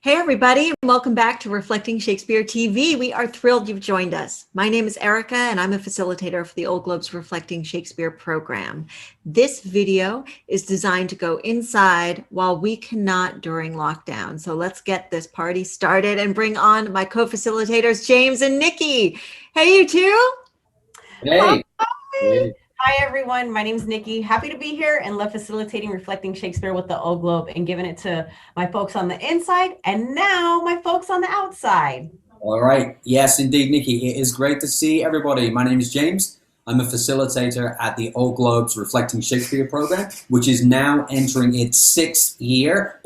Hey everybody, and welcome back to Reflecting Shakespeare TV. We are thrilled you've joined us. My name is Erika and I'm a facilitator for the Old Globe's Reflecting Shakespeare program. This video is designed to go inside while we cannot during lockdown. So let's get this party started and bring on my co-facilitators, James and Nikki. Hey, you two. Hey. Hi. Hi, everyone. My name is Nikki. Happy to be here and love facilitating Reflecting Shakespeare with the Old Globe and giving it to my folks on the inside and now my folks on the outside. All right. Yes, indeed, Nikki. It is great to see everybody. My name is James. I'm a facilitator at the Old Globe's Reflecting Shakespeare program, which is now entering its 6th year.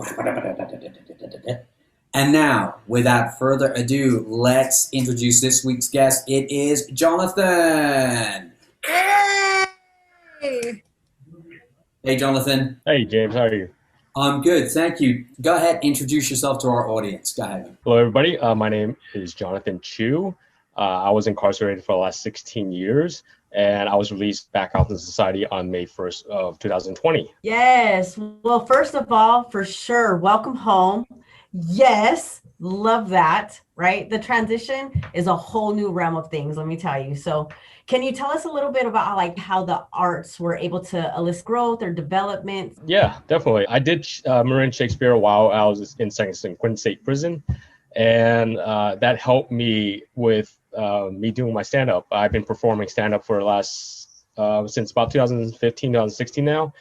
And now, without further ado, let's introduce this week's guest. It is Jonathan. Hey, Jonathan. Hey, James. How are you? I'm good. Thank you. Go ahead. Introduce yourself to our audience. Go ahead. Hello, everybody. My name is Jonathan Chiu. I was incarcerated for the last 16 years, and I was released back out into society on May 1st of 2020. Yes. Well, first of all, for sure, welcome home. Yes. Love that, right? The transition is a whole new realm of things, let me tell you. So can you tell us a little bit about how the arts were able to elicit growth or development? Yeah, definitely. I did Marin Shakespeare while I was in San Quentin State Prison, and that helped me with me doing my stand-up. I've been performing stand-up for the last, since about 2015, 2016 now.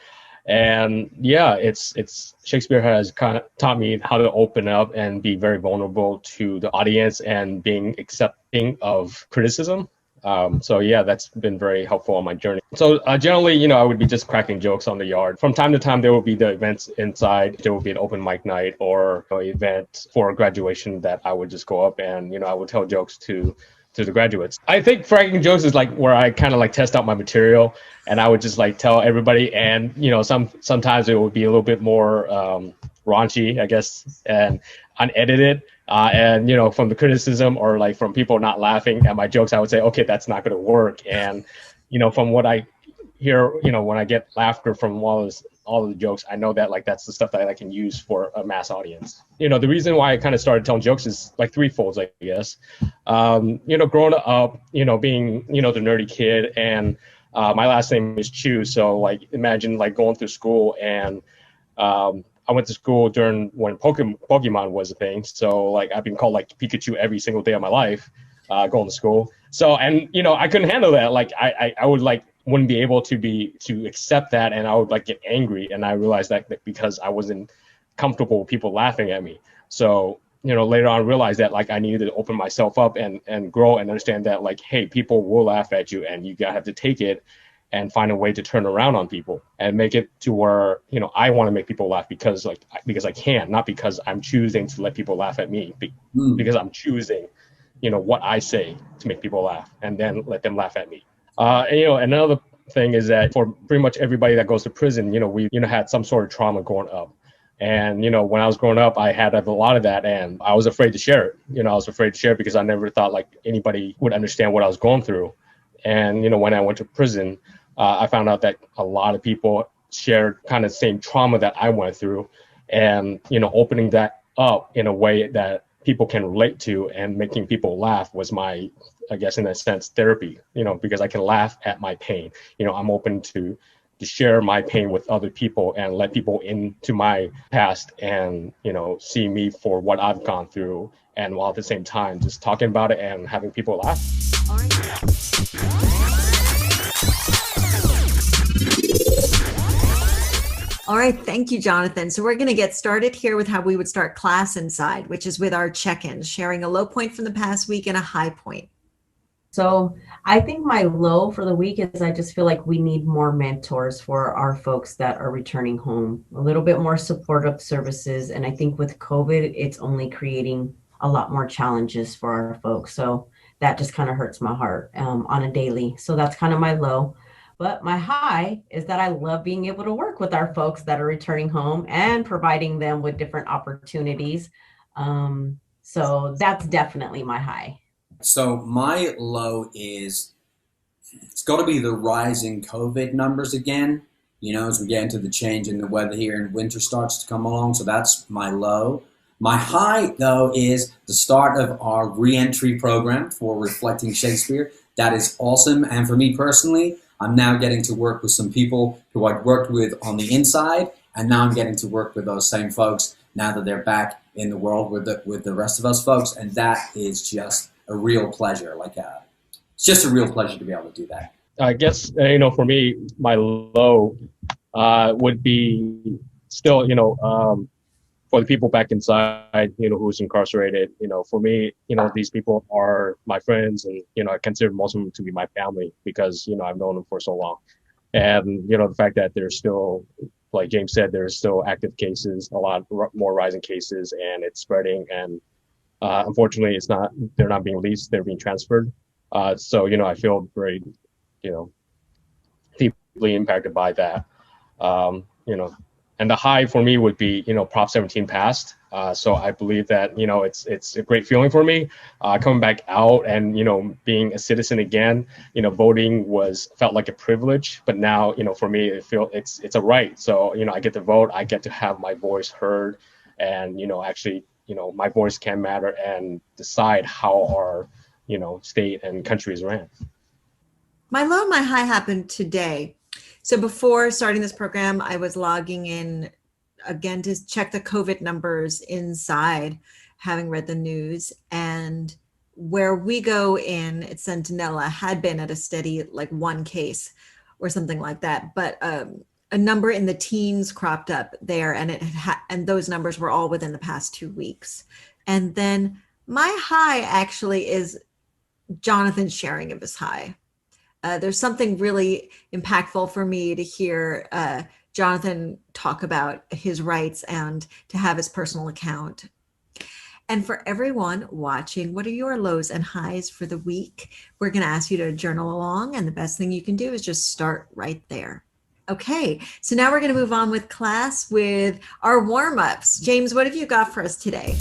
And yeah, it's Shakespeare has kind of taught me how to open up and be very vulnerable to the audience and being accepting of criticism. So yeah, that's been very helpful on my journey. So generally, I would be just cracking jokes on the yard. From time to time, there will be the events inside. There will be an open mic night or an event for a graduation that I would just go up and, I would tell jokes to the graduates. I think cracking jokes is where I kind of test out my material, and I would just tell everybody, and sometimes it would be a little bit more raunchy, I guess, and unedited, and from the criticism or from people not laughing at my jokes, I would say, okay, that's not going to work. And from what I hear, when I get laughter from all of the jokes, I know that that's the stuff that I can use for a mass audience. The reason why I kind of started telling jokes is threefold, I guess. Growing up, being, the nerdy kid, and my last name is Chiu. So imagine going through school, and I went to school during when Pokemon was a thing. So I've been called Pikachu every single day of my life, going to school. So, and I couldn't handle that. I would wouldn't be able to accept that, and I would get angry, and I realized that because I wasn't comfortable with people laughing at me. So later on I realized that I needed to open myself up and grow and understand that hey, people will laugh at you, and you gotta have to take it and find a way to turn around on people and make it to where I want to make people laugh because I can, not because I'm choosing to let people laugh at me, because I'm choosing what I say to make people laugh and then let them laugh at me. And another thing is that for pretty much everybody that goes to prison, we had some sort of trauma growing up. And, when I was growing up, I had a lot of that, and I was afraid to share it. I was afraid to share it because I never thought anybody would understand what I was going through. And, when I went to prison, I found out that a lot of people shared kind of the same trauma that I went through, and, opening that up in a way that people can relate to and making people laugh was my, I guess, in a sense, therapy, because I can laugh at my pain. I'm open to share my pain with other people and let people into my past and, see me for what I've gone through. And while at the same time, just talking about it and having people laugh. All right. All right, thank you, Jonathan. So we're going to get started here with how we would start class inside, which is with our check-ins, sharing a low point from the past week and a high point. So I think my low for the week is I just feel like we need more mentors for our folks that are returning home, a little bit more supportive services. And I think with COVID, it's only creating a lot more challenges for our folks. So that just kind of hurts my heart on a daily. So that's kind of my low. But my high is that I love being able to work with our folks that are returning home and providing them with different opportunities. So that's definitely my high. So my low is, it's got to be the rising COVID numbers again, as we get into the change in the weather here and winter starts to come along. So that's my low. My high, though, is the start of our re-entry program for Reflecting Shakespeare. That is awesome. And for me personally, I'm now getting to work with some people who I'd worked with on the inside, and now I'm getting to work with those same folks now that they're back in the world with the rest of us folks. And that is just a real pleasure. It's just a real pleasure to be able to do that. I guess, for me, my low would be still, for the people back inside, who's incarcerated, for me, these people are my friends, and, I consider most of them to be my family because, I've known them for so long. And, the fact that there's still, like James said, there's still active cases, a lot more rising cases, and it's spreading. And unfortunately, they're not being released, they're being transferred. So, I feel very, deeply impacted by that. And the high for me would be, Prop 17 passed. So I believe that, it's a great feeling for me coming back out and, being a citizen again. Voting felt like a privilege, but now, for me, it's a right. So, I get to vote, I get to have my voice heard, and, actually, my voice can matter and decide how our, state and country is ran. My low and my high happened today. So before starting this program, I was logging in again to check the COVID numbers inside, having read the news. And where we go in at Centinela had been at a steady, like one case or something like that. But a number in the teens cropped up there, and and those numbers were all within the past 2 weeks. And then my high actually is Jonathan's sharing of his high. There's something really impactful for me to hear Jonathan talk about his rights and to have his personal account. And for everyone watching, what are your lows and highs for the week? We're going to ask you to journal along, and the best thing you can do is just start right there. Okay, so now we're going to move on with class with our warm-ups. James, what have you got for us today?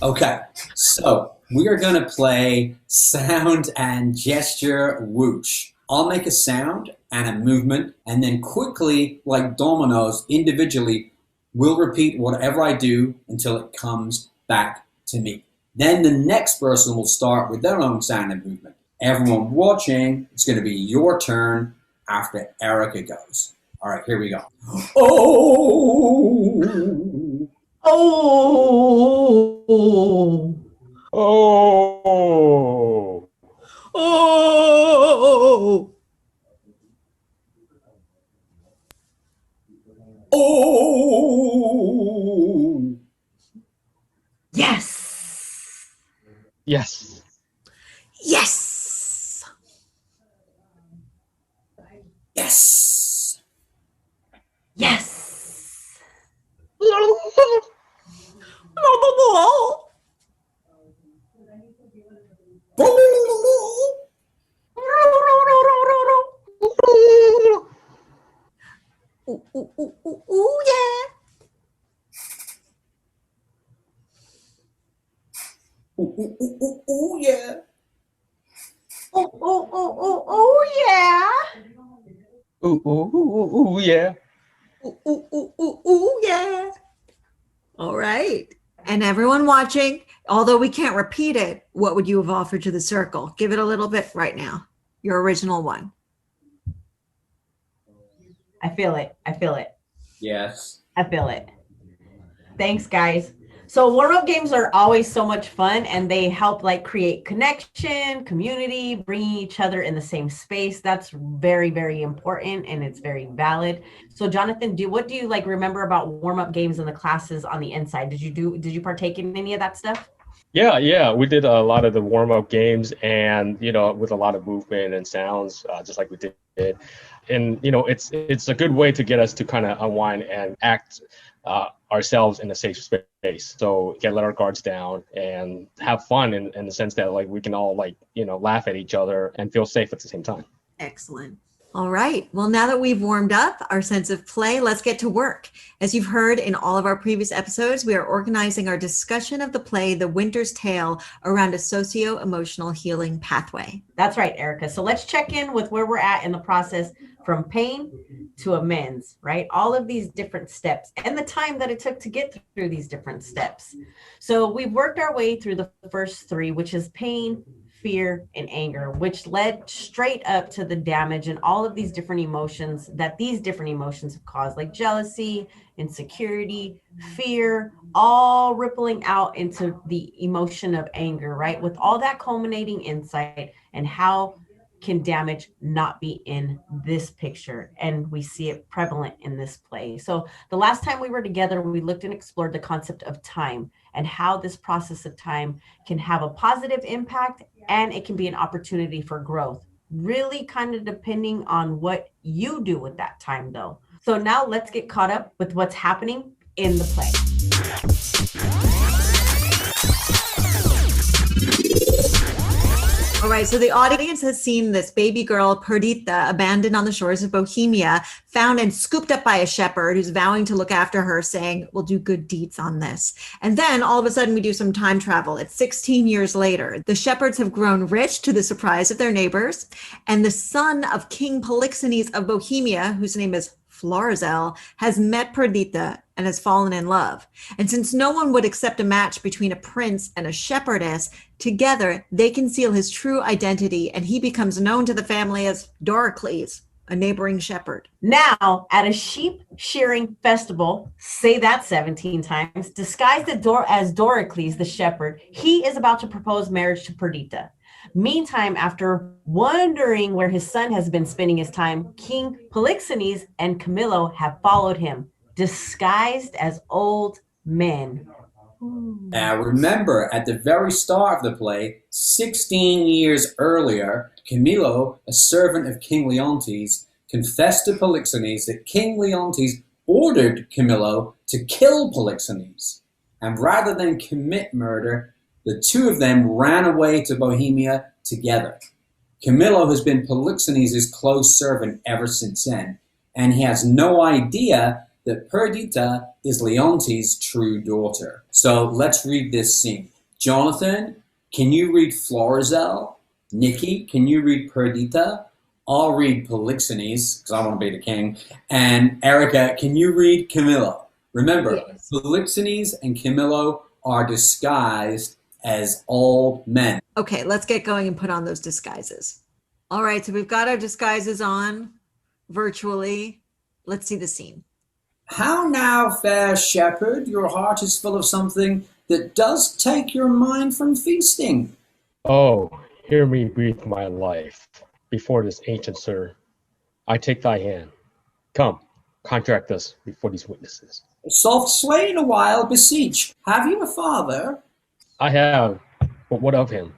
Okay, so we are going to play sound and gesture whoosh. I'll make a sound and a movement, and then quickly, like dominoes, individually, we'll repeat whatever I do until it comes back to me. Then the next person will start with their own sound and movement. Everyone watching, it's going to be your turn after Erika goes. All right, here we go. Oh! Oh! Oh! Oh! Oh! Yes! Yes! Yes! Yes! Yes! Ooh, ooh, ooh, ooh, ooh, yeah. Ooh, ooh, ooh, ooh, ooh, yeah. Ooh, ooh, ooh, ooh, ooh, yeah. Ooh, ooh, ooh, ooh, yeah. Ooh, ooh, ooh, ooh, ooh, yeah. All right. And everyone watching, although we can't repeat it, what would you have offered to the circle? Give it a little bit right now. Your original one. I feel it. I feel it. Yes. I feel it. Thanks, guys. So warm-up games are always so much fun, and they help like create connection, community, bringing each other in the same space. That's very, very important, and it's very valid. So Jonathan, what do you like remember about warm-up games in the classes on the inside? Did you partake in any of that stuff? Yeah, we did a lot of the warm-up games, and with a lot of movement and sounds, just like we did. And it's a good way to get us to kind of unwind and act ourselves in a safe space. So let our guards down and have fun in the sense that like we can all laugh at each other and feel safe at the same time. Excellent. All right. Well, now that we've warmed up our sense of play, let's get to work. As you've heard in all of our previous episodes, we are organizing our discussion of the play, The Winter's Tale, around a socio-emotional healing pathway. That's right, Erica. So let's check in with where we're at in the process from pain to amends, right? All of these different steps and the time that it took to get through these different steps. So we've worked our way through the first three, which is pain, fear, and anger, which led straight up to the damage and all of these different emotions that these different emotions have caused, like jealousy, insecurity, fear, all rippling out into the emotion of anger, right? With all that culminating insight and how can damage not be in this picture. And we see it prevalent in this play. So the last time we were together, we looked and explored the concept of time and how this process of time can have a positive impact and it can be an opportunity for growth, really kind of depending on what you do with that time though. So now let's get caught up with what's happening in the play. All right, so the audience has seen this baby girl, Perdita, abandoned on the shores of Bohemia, found and scooped up by a shepherd who's vowing to look after her, saying, we'll do good deeds on this. And then all of a sudden we do some time travel. It's 16 years later. The shepherds have grown rich to the surprise of their neighbors. And the son of King Polixines of Bohemia, whose name is Florizell, has met Perdita and has fallen in love. And since no one would accept a match between a prince and a shepherdess, together they conceal his true identity and he becomes known to the family as Doricles, a neighboring shepherd. Now, at a sheep shearing festival, say that 17 times, disguised as Doricles, the shepherd, he is about to propose marriage to Perdita. Meantime, after wondering where his son has been spending his time, King Polixines and Camillo have followed him, disguised as old men. Now remember, at the very start of the play, 16 years earlier, Camillo, a servant of King Leontes, confessed to Polixines that King Leontes ordered Camillo to kill Polixines. And rather than commit murder, the two of them ran away to Bohemia together. Camillo has been Polixines' close servant ever since then, and he has no idea that Perdita is Leontes' true daughter. So let's read this scene. Jonathan, can you read Florizell? Niki, can you read Perdita? I'll read Polixines, because I want to be the king. And Erika, can you read Camillo? Remember, yes. Polixines and Camillo are disguised as old men. Okay, let's get going and put on those disguises. All right, so we've got our disguises on virtually. Let's see the scene. How now, fair shepherd, your heart is full of something that does take your mind from feasting. Oh, hear me breathe my life before this ancient sir. I take thy hand. Come, contract us before these witnesses. Soft swain a while, beseech. Have you a father? I have, but what of him?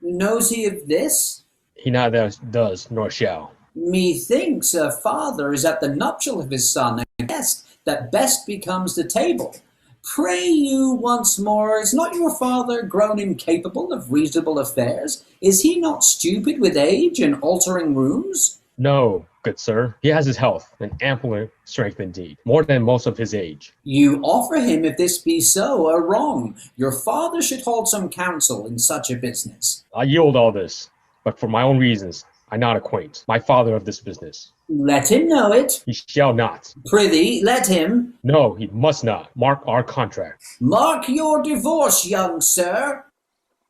Knows he of this? He neither does nor shall. Methinks a father is at the nuptial of his son, a guest that best becomes the table. Pray you once more, is not your father grown incapable of reasonable affairs? Is he not stupid with age and altering rooms? No, good sir. He has his health and ample strength indeed, more than most of his age. You offer him, if this be so, a wrong. Your father should hold some counsel in such a business. I yield all this, but for my own reasons, I not acquaint my father of this business. Let him know it. He shall not. Prithee, let him. No, he must not. Mark our contract. Mark your divorce, young sir.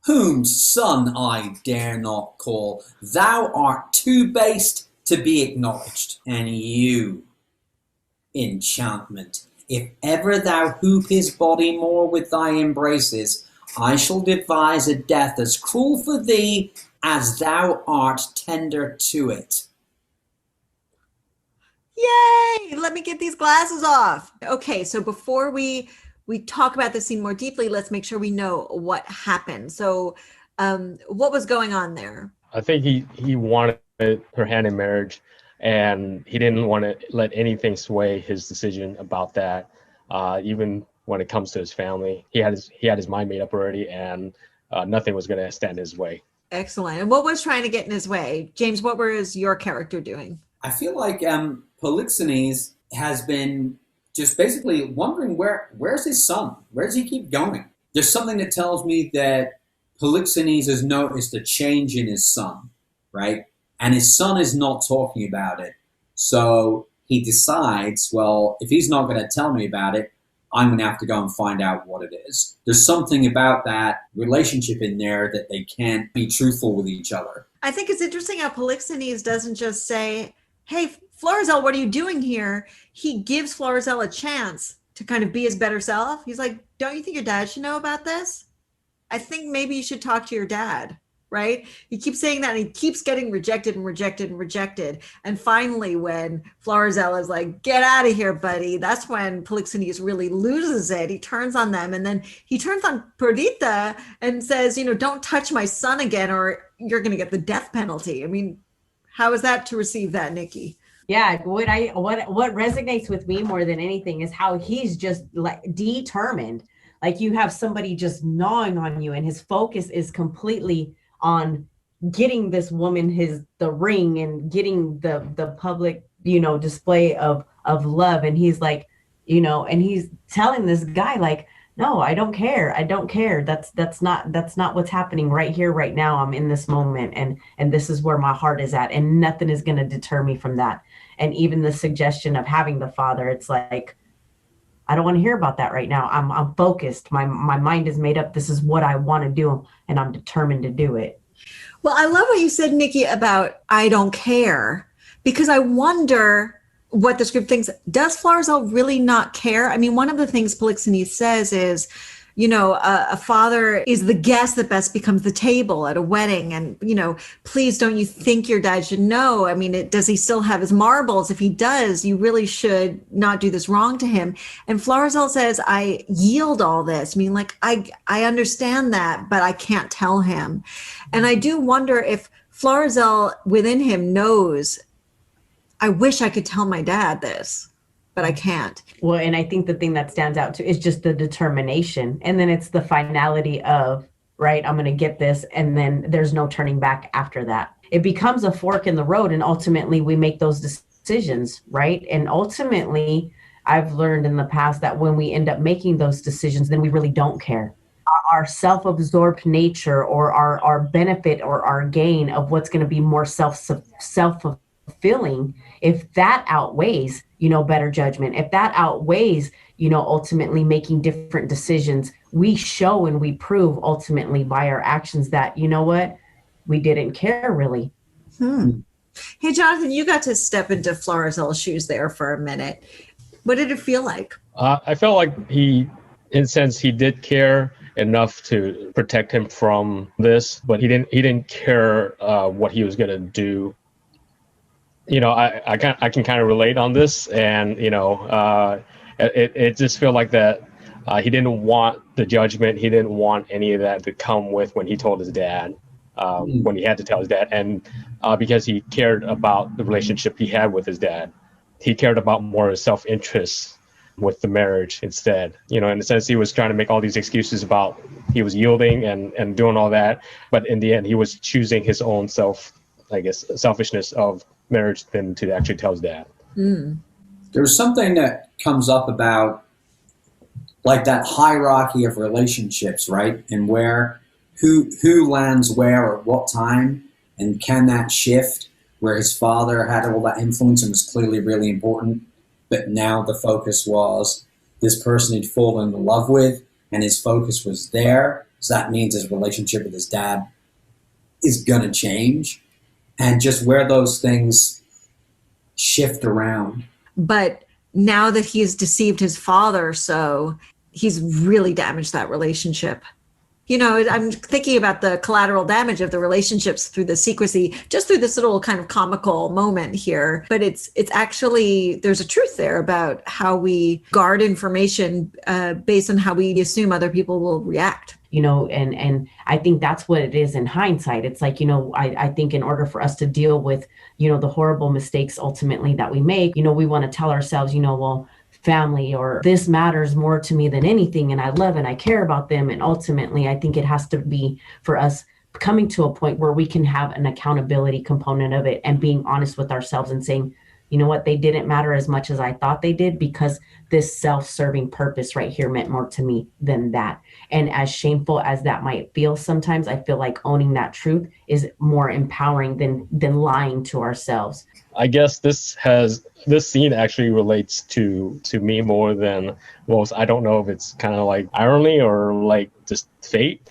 Whom son I dare not call. Thou art too base to be acknowledged. And you, enchantment, if ever thou hoop his body more with thy embraces, I shall devise a death as cruel for thee as thou art tender to it. Yay! Let me get these glasses off. Okay, so before we talk about the scene more deeply, let's make sure we know what happened. So what was going on there? I think he wanted her hand in marriage, and he didn't want to let anything sway his decision about that. Even when it comes to his family, he had his mind made up already, and nothing was going to stand in his way. Excellent. And what was trying to get in his way? James, what was your character doing? I feel like Polixines has been just basically wondering where's his son? Where does he keep going? There's something that tells me that Polixines has noticed a change in his son, right? And his son is not talking about it. So he decides, well, if he's not going to tell me about it, I'm going to have to go and find out what it is. There's something about that relationship in there that they can't be truthful with each other. I think it's interesting how Polixines doesn't just say, hey, Florizell, what are you doing here? He gives Florizell a chance to kind of be his better self. He's like, don't you think your dad should know about this? I think maybe you should talk to your dad, right? He keeps saying that and he keeps getting rejected and rejected and rejected. And finally, when Florizell is like, get out of here, buddy, that's when Polixines really loses it. He turns on them, and then he turns on Perdita and says, don't touch my son again or you're going to get the death penalty. I mean, how is that to receive that, Niki? Yeah, what resonates with me more than anything is how he's just like determined. Like you have somebody just gnawing on you, and his focus is completely on getting this woman the ring and getting the public, display of love. And he's like, and he's telling this guy like, no, I don't care. I don't care. That's not what's happening right here, right now. I'm in this moment, and this is where my heart is at, and nothing is going to deter me from that. And even the suggestion of having the father, it's like, I don't want to hear about that right now. I'm focused. My mind is made up. This is what I want to do, and I'm determined to do it. Well, I love what you said, Niki, about I don't care, because I wonder what the script thinks. Does Florizell really not care? I mean, one of the things Polixines says is, a father is the guest that best becomes the table at a wedding. And, please don't you think your dad should know? I mean, does he still have his marbles? If he does, you really should not do this wrong to him. And Florizell says, I yield all this. I mean, like, I understand that, but I can't tell him. And I do wonder if Florizell within him knows, I wish I could tell my dad this, but I can't. Well, and I think the thing that stands out too is just the determination. And then it's the finality of, right, I'm going to get this. And then there's no turning back after that. It becomes a fork in the road. And ultimately we make those decisions, right? And ultimately I've learned in the past that when we end up making those decisions, then we really don't care. Our self-absorbed nature or our benefit or our gain of what's going to be more self-fulfilling, if that outweighs, better judgment, if that outweighs, ultimately making different decisions, we show and we prove ultimately by our actions that, what, we didn't care really. Hey, Jonathan, you got to step into Florizell's shoes there for a minute. What did it feel like? I felt like he, in a sense, he did care enough to protect him from this, but he didn't care what he was going to do. I can kind of relate on this, and it just felt like that he didn't want the judgment, he didn't want any of that to come with when he told his dad, when he had to tell his dad, and because he cared about the relationship he had with his dad, he cared about more his self-interest with the marriage instead. In a sense, he was trying to make all these excuses about he was yielding and doing all that, but in the end, he was choosing his own selfishness of marriage than to actually tell his dad. There's something that comes up about like that hierarchy of relationships, right? And who lands where at what time, and can that shift where his father had all that influence and was clearly really important, but now the focus was this person he'd fallen in love with and his focus was there. So that means his relationship with his dad is going to change, and just where those things shift around. But now that he has deceived his father, so he's really damaged that relationship. I'm thinking about the collateral damage of the relationships through the secrecy, just through this little kind of comical moment here. But it's actually, there's a truth there about how we guard information based on how we assume other people will react. And I think that's what it is in hindsight. It's like, I think in order for us to deal with, the horrible mistakes ultimately that we make, we want to tell ourselves, well, family or this matters more to me than anything, and I love and I care about them. And ultimately, I think it has to be for us coming to a point where we can have an accountability component of it and being honest with ourselves and saying, you know what, they didn't matter as much as I thought they did, because this self-serving purpose right here meant more to me than that. And as shameful as that might feel sometimes, I feel like owning that truth is more empowering than lying to ourselves. I guess this scene actually relates to me more than most. I don't know if it's kind of like irony or like just fate.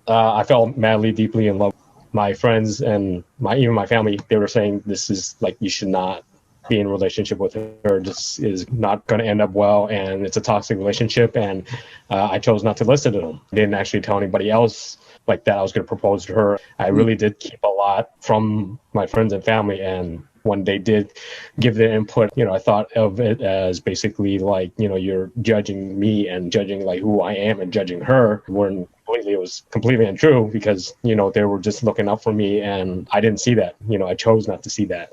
I felt madly, deeply in love. My friends and even my family, they were saying this is like, you should not be in a relationship with her. This is not going to end up well, and it's a toxic relationship. And I chose not to listen to them. I didn't actually tell anybody else like that I was going to propose to her. I really did keep a lot from my friends and family, and when they did give their input, I thought of it as basically like, you're judging me and judging like who I am and judging her, when it was completely untrue, because, they were just looking out for me, and I didn't see that. I chose not to see that.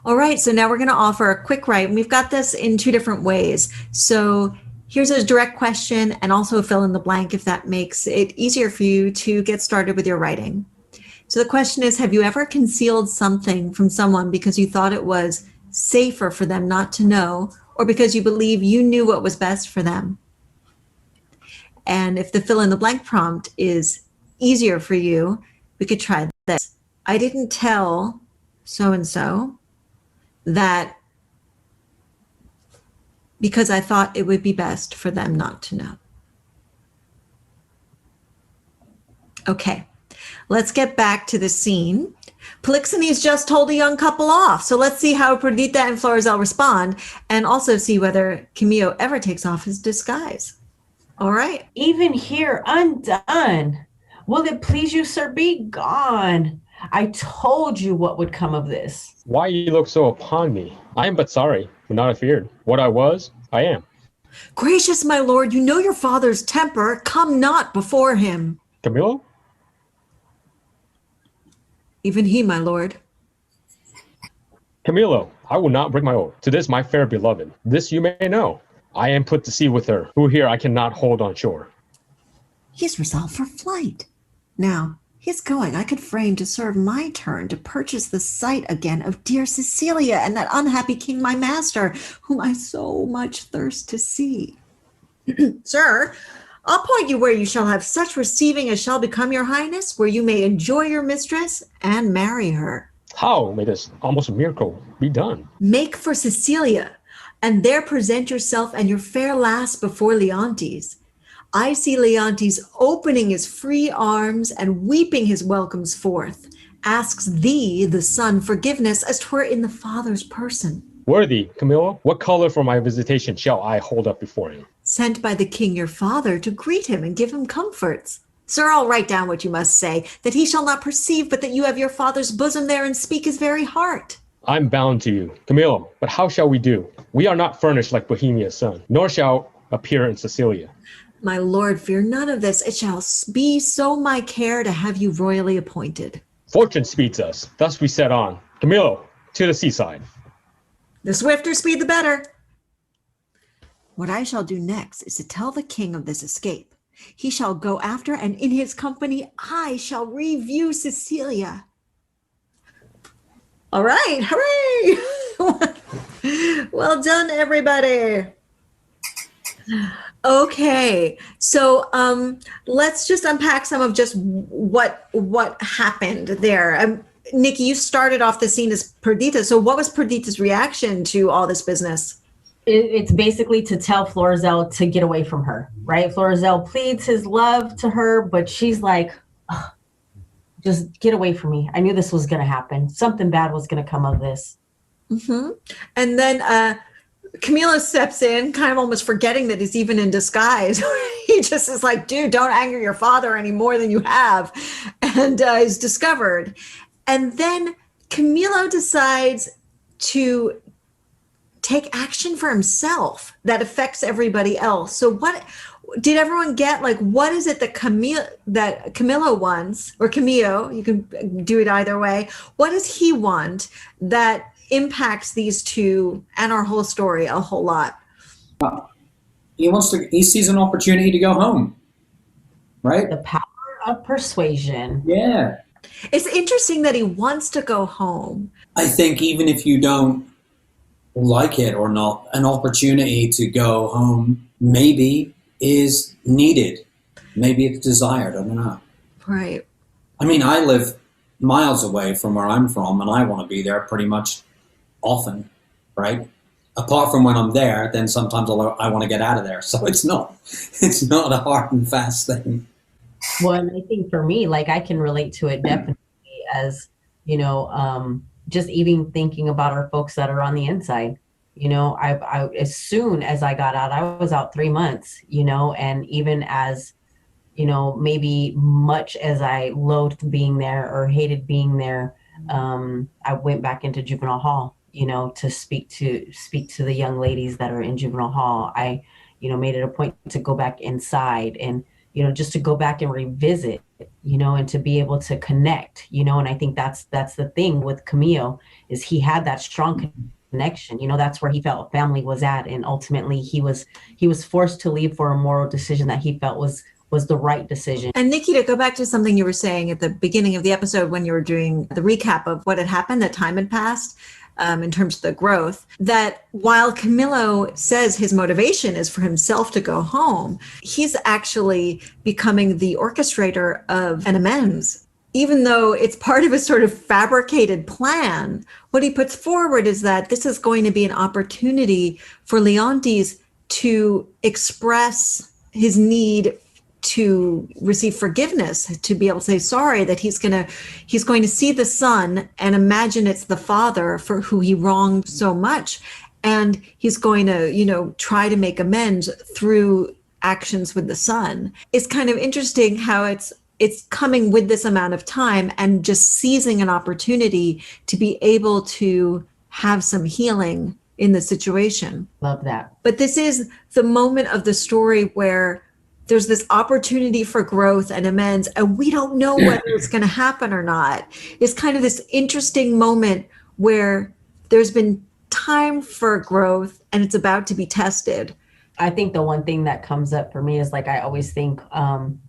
All right, so now we're going to offer a quick write, and we've got this in two different ways. So here's a direct question and also a fill in the blank if that makes it easier for you to get started with your writing. So the question is, have you ever concealed something from someone because you thought it was safer for them not to know, or because you believe you knew what was best for them? And if the fill in the blank prompt is easier for you, we could try this. I didn't tell so-and-so that because I thought it would be best for them not to know. Okay, let's get back to the scene. Polixines just told a young couple off. So let's see how Perdita and Florizell respond, and also see whether Camillo ever takes off his disguise. All right. Even here, undone. Will it please you, sir, be gone? I told you what would come of this. Why you look so upon me? I am but sorry, but not afeard. What I was, I am. Gracious, my lord, you know your father's temper. Come not before him. Camillo? Even he, my lord. Camillo, I will not break my oath to this my fair beloved. This you may know. I am put to sea with her, who here I cannot hold on shore. He is resolved for flight. Now, his going I could frame to serve my turn to purchase the sight again of dear Cecilia and that unhappy king my master, whom I so much thirst to see. Sir, I'll point you where you shall have such receiving as shall become your highness, where you may enjoy your mistress and marry her. How may this almost a miracle be done? Make for Cecilia, and there present yourself and your fair lass before Leontes. I see Leontes opening his free arms and weeping his welcomes forth, asks thee, the son, forgiveness as 'twere in the father's person. Worthy, Camillo, what color for my visitation shall I hold up before him? Sent by the king your father to greet him and give him comforts. Sir, I'll write down what you must say, that he shall not perceive but that you have your father's bosom there and speak his very heart. I'm bound to you, Camillo, but how shall we do? We are not furnished like Bohemia's son, nor shall appear in Cecilia. My lord, fear none of this. It shall be so my care to have you royally appointed. Fortune speeds us. Thus we set on. Camillo, to the seaside. The swifter speed, the better. What I shall do next is to tell the king of this escape. He shall go after, and in his company I shall review Cecilia. All right, hooray! Well done, everybody. Okay, so let's just unpack some of just what happened there. Nikki, you started off the scene as Perdita. So what was Perdita's reaction to all this business? It's basically to tell Florizell to get away from her, right? Florizell pleads his love to her, but she's like, just get away from me. I knew this was going to happen. Something bad was going to come of this. Mm-hmm. And then Camilo steps in, kind of almost forgetting that he's even in disguise. He just is like, dude, don't anger your father any more than you have, and is discovered. And then Camilo decides to take action for himself that affects everybody else. So what did everyone get? Like, what is it that Camilo wants, or Camillo, you can do it either way. What does he want that impacts these two and our whole story a whole lot? He sees an opportunity to go home, right? The power of persuasion. Yeah. It's interesting that he wants to go home. I think even if you don't like it or not, an opportunity to go home maybe is needed. Maybe it's desired. I don't know. Right. I mean, I live miles away from where I'm from, and I want to be there pretty much often, right? Apart from when I'm there, then sometimes I want to get out of there. So it's not a hard and fast thing. Well, and I think for me, like I can relate to it definitely as, just even thinking about our folks that are on the inside. I as soon as I got out, I was out 3 months, and even as, maybe much as I loathed being there or hated being there, I went back into juvenile hall, to speak to the young ladies that are in juvenile hall. I, made it a point to go back inside and, just to go back and revisit, and to be able to connect, and I think that's the thing with Camille is he had that strong connection. That's where he felt family was at. And ultimately he was forced to leave for a moral decision that he felt was the right decision. And Niki, to go back to something you were saying at the beginning of the episode when you were doing the recap of what had happened, that time had passed, in terms of the growth, that while Camilo says his motivation is for himself to go home, he's actually becoming the orchestrator of an amends. Even though it's part of a sort of fabricated plan, what he puts forward is that this is going to be an opportunity for Leontes to express his need to receive forgiveness, to be able to say sorry, that he's going to see the son and imagine it's the father for who he wronged so much. And he's going to, try to make amends through actions with the son. It's kind of interesting how it's coming with this amount of time and just seizing an opportunity to be able to have some healing in the situation. Love that. But this is the moment of the story where there's this opportunity for growth and amends, and we don't know whether it's going to happen or not. It's kind of this interesting moment where there's been time for growth and it's about to be tested. I think the one thing that comes up for me is, like, I always think, and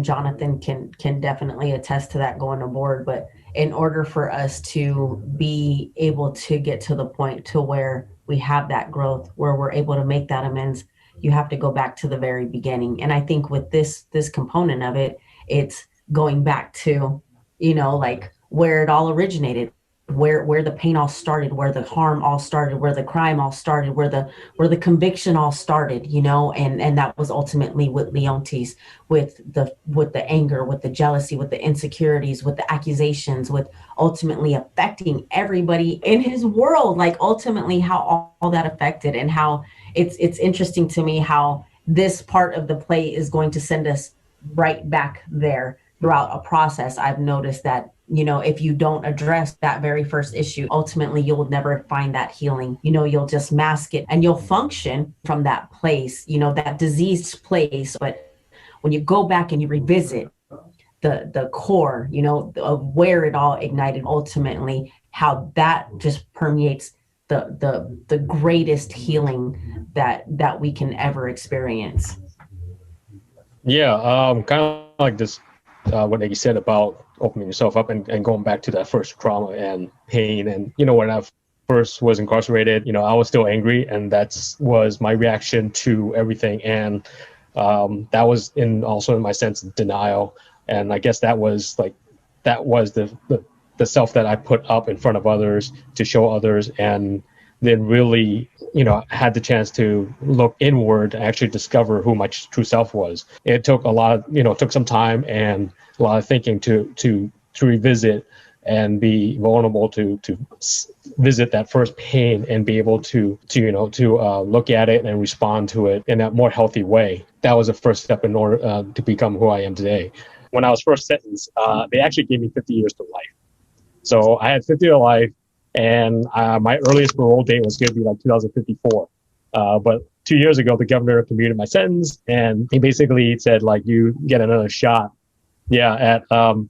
Jonathan can definitely attest to that going aboard, but in order for us to be able to get to the point to where we have that growth, where we're able to make that amends, you have to go back to the very beginning. And I think with this component of it, it's going back to, like where it all originated, where the pain all started, where the harm all started, where the crime all started, where the conviction all started, and that was ultimately with Leontes, with the anger, with the jealousy, with the insecurities, with the accusations, with ultimately affecting everybody in his world, like ultimately how all that affected, and how it's interesting to me how this part of the play is going to send us right back there throughout a process. I've noticed that, if you don't address that very first issue, ultimately you'll never find that healing. You'll just mask it and you'll function from that place, that diseased place. But when you go back and you revisit the core, of where it all ignited, ultimately how that just permeates the greatest healing that we can ever experience. Yeah, kind of like this, what you said about opening yourself up and going back to that first trauma and pain. And, when I first was incarcerated, I was still angry, and was my reaction to everything. And that was also in my sense of denial. And I guess that was the self that I put up in front of others to show others, and then really, had the chance to look inward and actually discover who my true self was. It took a lot of, took some time and a lot of thinking to revisit and be vulnerable to visit that first pain and be able to look at it and respond to it in a more healthy way. That was the first step in order to become who I am today. When I was first sentenced, they actually gave me 50 years to life. So I had 50 to life, and my earliest parole date was going to be like 2054. But 2 years ago, the governor commuted my sentence, and he basically said, like, you get another shot, at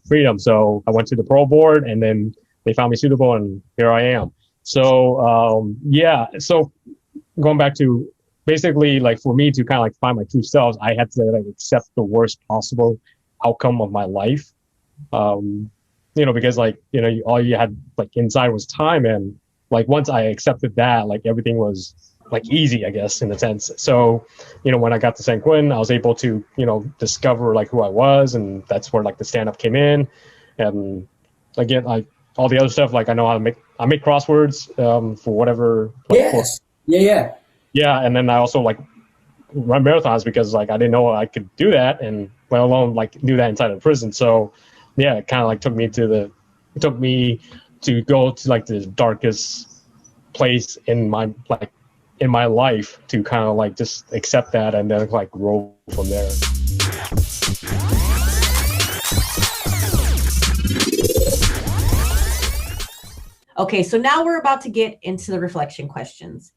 freedom. So I went to the parole board, and then they found me suitable, and here I am. So, so going back to basically like for me to kind of like find my true selves, I had to like accept the worst possible outcome of my life. Because like, all you had like inside was time. And like, once I accepted that, like everything was like easy, I guess, in a sense. So, when I got to San Quentin, I was able to, discover like who I was. And that's where like the stand up came in. And again, like all the other stuff, like I know how to make crosswords for whatever. Like, Yes. Yeah. Yeah. And then I also like run marathons because like I didn't know I could do that, and let alone like do that inside of prison. So yeah, it kind of like took me to go to like the darkest place in my life to kind of like just accept that and then like grow from there. Okay, so now we're about to get into the reflection questions.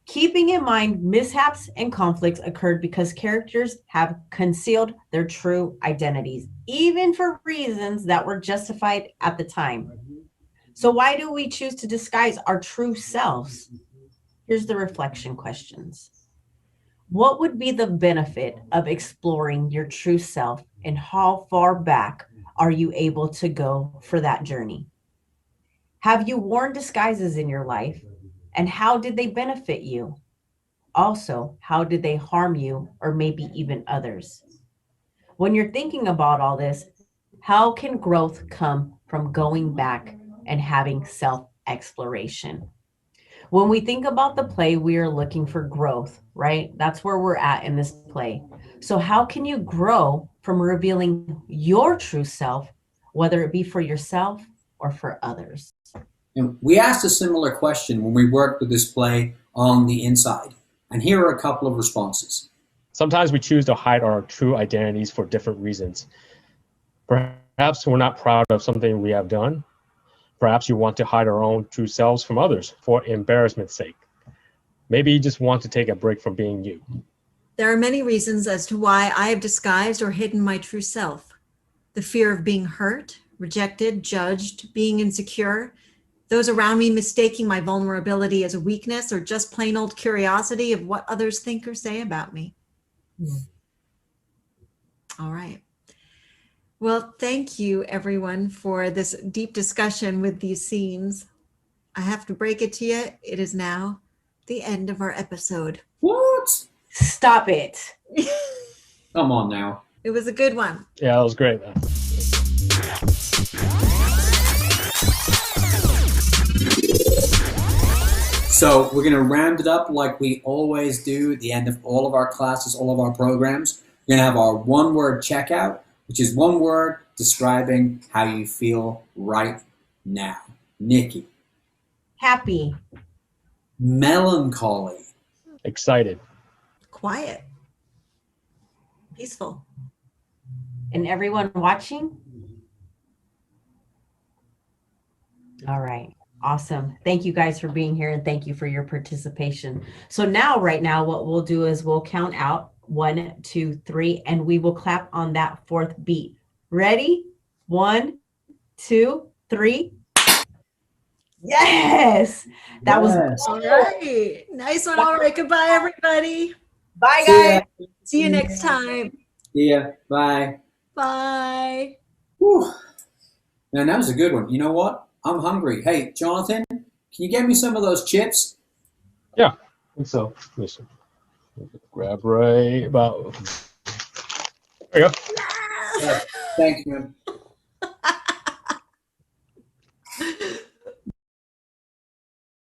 Keeping in mind, mishaps and conflicts occurred because characters have concealed their true identities, even for reasons that were justified at the time. So why do we choose to disguise our true selves? Here's the reflection questions. What would be the benefit of exploring your true self, and how far back are you able to go for that journey? Have you worn disguises in your life, and how did they benefit you? Also, how did they harm you or maybe even others? When you're thinking about all this, how can growth come from going back and having self-exploration? When we think about the play, we are looking for growth, right? That's where we're at in this play. So how can you grow from revealing your true self, whether it be for yourself or for others? And we asked a similar question when we worked with this play on the inside. And here are a couple of responses. Sometimes we choose to hide our true identities for different reasons. Perhaps we're not proud of something we have done. Perhaps you want to hide our own true selves from others for embarrassment's sake. Maybe you just want to take a break from being you. There are many reasons as to why I have disguised or hidden my true self. The fear of being hurt, rejected, judged, being insecure, those around me mistaking my vulnerability as a weakness, or just plain old curiosity of what others think or say about me. All right. Well, thank you everyone for this deep discussion with these scenes. I have to break it to you. It is now the end of our episode. What? Stop it. Come on now. It was a good one. Yeah, that was great. So we're going to round it up like we always do at the end of all of our classes, all of our programs. We're going to have our one-word checkout, which is one word describing how you feel right now. Nikki. Happy. Melancholy. Excited. Quiet. Peaceful. And everyone watching? All right. Awesome. Thank you guys for being here, and thank you for your participation. So now, right now, what we'll do is we'll count out 1, 2, 3, and we will clap on that fourth beat. Ready? 1, 2, 3. Yes. That was all right. Nice one. All right. Goodbye, everybody. Bye, guys. See you next time. See ya. Bye. Bye. Whew. Man, that was a good one. You know what? I'm hungry. Hey, Jonathan, can you get me some of those chips? Yeah, I think so. Listen, grab right about. There you go. Thanks, man.